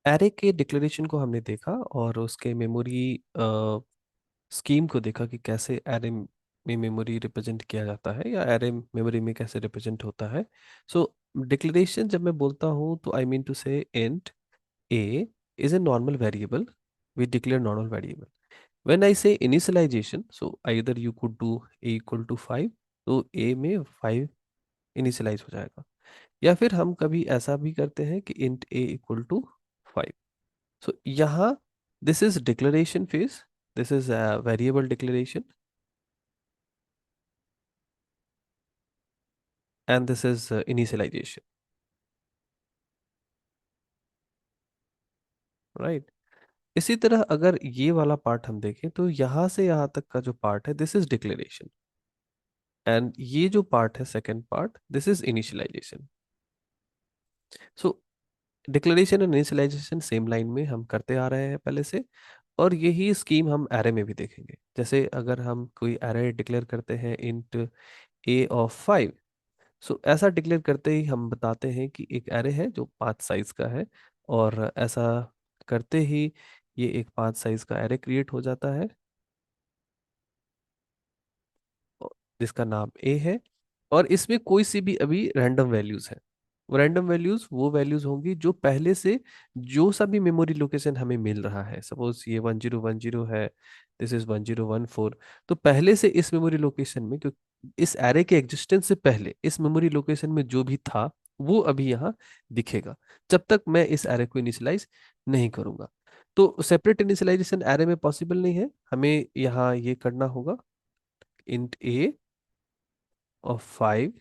Array के declaration को हमने देखा और उसके मेमोरी स्कीम को देखा कि कैसे एरे में मेमोरी रिप्रेजेंट किया जाता है या एरे मेमोरी में कैसे रिप्रेजेंट होता है। सो डिक्लेरेशन जब मैं बोलता हूँ तो आई मीन टू से int a is a normal variable. We declare normal variable. When I say initialization, so either you could do a equal to 5, तो a में 5 इनिशियलाइज हो जाएगा, या फिर हम कभी ऐसा भी करते हैं कि int a equal to 5. So यहाँ this is declaration phase, this is a variable declaration, and this is initialization, right? इसी तरह अगर ये वाला पार्ट हम देखें तो यहाँ से यहाँ तक का जो पार्ट है दिस इज डिक्लेरेशन, एंड ये जो पार्ट है second part this is initialisation. So declaration and initialisation same line में हम करते आ रहे हैं पहले से, और यही स्कीम हम एरे में भी देखेंगे. जैसे अगर हम कोई एरे डिक्लेयर करते हैं इंट ए ऑफ 5, सो ऐसा डिक्लेयर करते ही हम बताते हैं कि एक एरे है जो 5 साइज का है, और ऐसा करते ही ये एक 5 साइज का एरे क्रिएट हो जाता है जिसका नाम ए है. और इसमें कोई सी भी अभी रैंडम वैल्यूज है. वो रैंडम वैल्यूज वो वैल्यूज होंगी जो पहले से जो सा भी मेमोरी लोकेशन हमें मिल रहा है. सपोज ये 1010 है, दिस इज 1014. तो पहले से इस मेमोरी लोकेशन में, क्योंकि इस एरे के एग्जिस्टेंस से पहले इस मेमोरी लोकेशन में जो भी था वो अभी यहाँ दिखेगा, जब तक मैं इस एरे को इनिशियलाइज नहीं करूंगा. तो सेपरेट इनिशियलाइजेशन एरे में पॉसिबल नहीं है, हमें यहाँ ये करना होगा int A of 5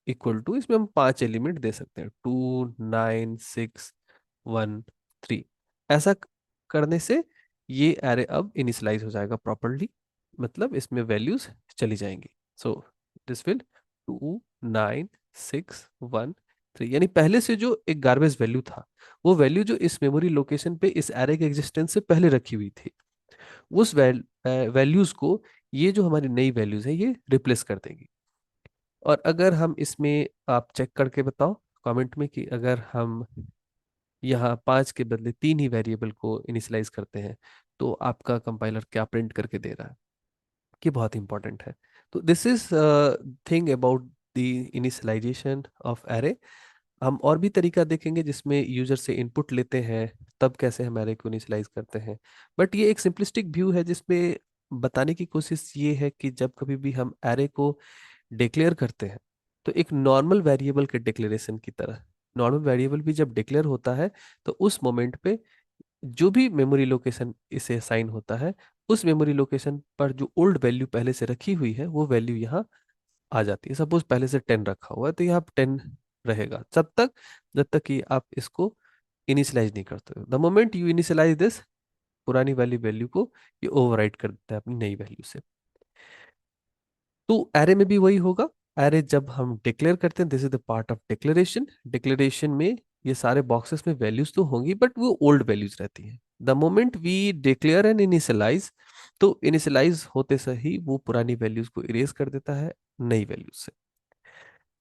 equal to, इसमें हम 5 एलिमेंट दे सकते हैं, 2 9 6 1 3. ऐसा करने से ये एरे अब इनिशियलाइज हो जाएगा प्रॉपरली, मतलब इसमें वैल्यूज चली जाएंगी. सो दिस विल 2 9 6 1 3, यानी पहले से जो एक गार्बेज वैल्यू था वो वैल्यू जो इस मेमोरी लोकेशन पे इस एरे के एग्जिस्टेंस से पहले रखी हुई थी, उस वैल्यूज को ये जो हमारी नई वैल्यूज है ये रिप्लेस कर देगी. और अगर हम इसमें, आप चेक करके बताओ कमेंट में कि अगर हम यहाँ 5 के बदले 3 ही वेरिएबल को इनिशियलाइज करते हैं तो आपका कंपाइलर क्या प्रिंट करके दे रहा है, कि बहुत इंपॉर्टेंट है. तो this is thing about the initialisation of array. हम और भी तरीका देखेंगे जिसमें यूजर से इनपुट लेते हैं, तब कैसे हम एरे को इनिशियलाइज करते हैं. बट ये एक सिंपलिस्टिक व्यू है जिसमें बताने की कोशिश ये है कि जब कभी भी हम एरे को डिक्लेयर करते हैं तो एक नॉर्मल वेरिएबल के डिक्लेरेशन की तरह, नॉर्मल वेरिएबल भी जब डिक्लेयर होता है तो उस मोमेंट पे जो भी मेमोरी लोकेशन इसे असाइन होता है, उस मेमोरी लोकेशन पर जो ओल्ड वैल्यू पहले से रखी हुई है वो वैल्यू यहाँ आ जाती है. सपोज पहले से 10 रखा हुआ है तो यहाँ 10 रहेगा जब तक कि आप इसको इनिशियलाइज नहीं करते हो. The moment you initialise this, पुरानी वाली वैल्यू को ये ओवरराइट कर देता है अपनी नई वैल्यू से. तो एरे में भी वही होगा. एरे जब हम डिक्लेयर करते हैं, this is the part of declaration. Declaration में ये सारे बॉक्सेस में वैल्यूज तो होंगी बट वो ओल्ड वैल्यूज रहती हैं. The moment we declare and initialise, तो इनिशियलाइज होते से ही वो पुरानी वैल्यूज को इरेज कर देता है नई वैल्यूज से.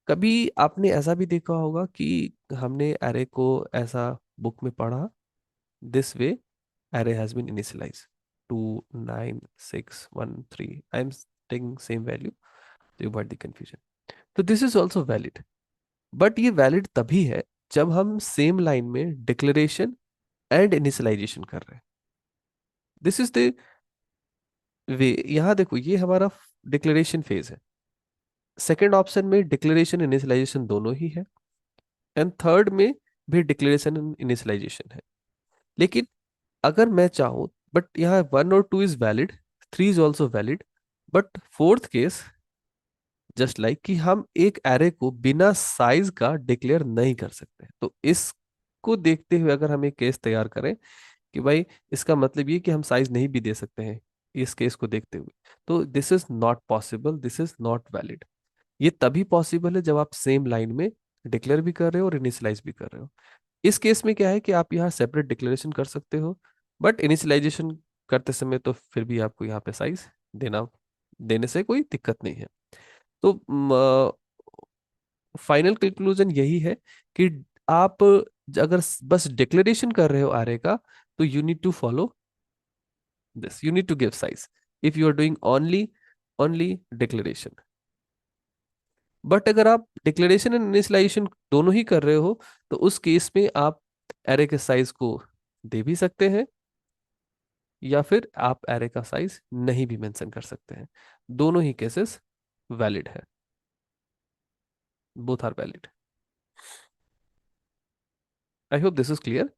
कभी आपने ऐसा भी देखा होगा कि हमने एरे को ऐसा बुक में पढ़ा, this way array has been initialized 2 9 6 1 3. I am taking same value to avoid the confusion. तो this is also valid, but ये वैलिड तभी है जब हम सेम लाइन में डिक्लेरेशन एंड इनिशियलाइजेशन कर रहे हैं. This is the way. यहाँ देखो ये हमारा डिक्लेरेशन फेज है, सेकेंड ऑप्शन में डिक्लेरेशन इनिशियलाइजेशन दोनों ही है, एंड थर्ड में भी डिक्लेरेशन एंड इनिशियलाइजेशन है. लेकिन अगर मैं चाहूँ, बट यहाँ 1 और 2 is valid, 3 is also valid, but fourth case just like कि हम एक एरे को बिना साइज का डिक्लेयर नहीं कर सकते. तो इसको देखते हुए अगर हम एक केस तैयार करें कि भाई इसका मतलब ये कि हम साइज नहीं भी दे सकते हैं, इस केस को देखते हुए, तो this is not possible, this is not valid. ये तभी पॉसिबल है जब आप सेम लाइन में डिक्लेयर भी कर रहे हो और इनिशियलाइज भी कर रहे हो. इस केस में क्या है कि आप यहाँ सेपरेट डिक्लेरेशन कर सकते हो, बट इनिशियलाइजेशन करते समय तो फिर भी आपको यहाँ पे साइज देना, देने से कोई दिक्कत नहीं है. तो फाइनल कंक्लूजन यही है कि आप अगर बस डिक्लेरेशन कर रहे हो array का, तो you need to follow this, you need to give size if you are doing only only declaration. But अगर आप डिक्लेरेशन एंड इनिशियलाइजेशन दोनों ही कर रहे हो, तो उस केस में आप एरे के साइज को दे भी सकते हैं, या फिर आप एरे का साइज नहीं भी मेंशन कर सकते हैं। दोनों ही केसेस वैलिड है, both are valid. I hope this is clear.